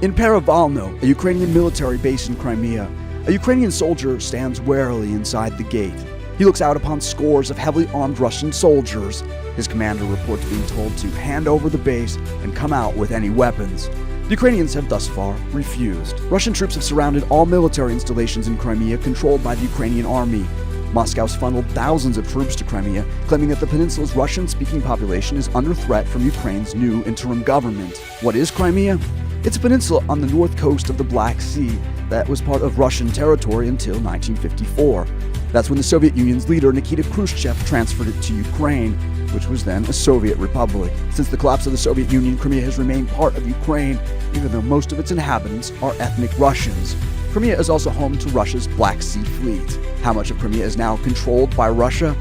In Perevalno, a Ukrainian military base in Crimea, a Ukrainian soldier stands warily inside the gate. He looks out upon scores of heavily armed Russian soldiers. His commander reports being told to hand over the base and come out with any weapons. The Ukrainians have thus far refused. Russian troops have surrounded all military installations in Crimea controlled by the Ukrainian army. Moscow's funneled thousands of troops to Crimea, claiming that the peninsula's Russian-speaking population is under threat from Ukraine's new interim government. What is Crimea? It's a peninsula on the north coast of the Black Sea that was part of Russian territory until 1954. That's when the Soviet Union's leader, Nikita Khrushchev, transferred it to Ukraine, which was then a Soviet republic. Since the collapse of the Soviet Union, Crimea has remained part of Ukraine, even though most of its inhabitants are ethnic Russians. Crimea is also home to Russia's Black Sea Fleet. How much of Crimea is now controlled by Russia?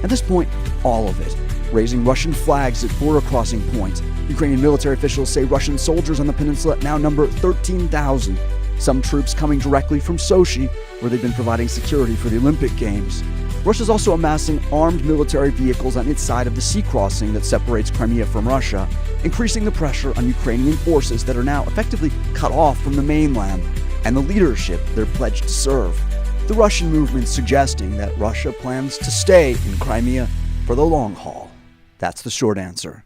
At this point, all of it. Raising Russian flags at border crossing points. Ukrainian military officials say Russian soldiers on the peninsula now number 13,000. Some troops coming directly from Sochi, where they've been providing security for the Olympic Games. Russia's also amassing armed military vehicles on its side of the sea crossing that separates Crimea from Russia, increasing the pressure on Ukrainian forces that are now effectively cut off from the mainland and the leadership they're pledged to serve. The Russian movement suggesting that Russia plans to stay in Crimea for the long haul. That's the short answer.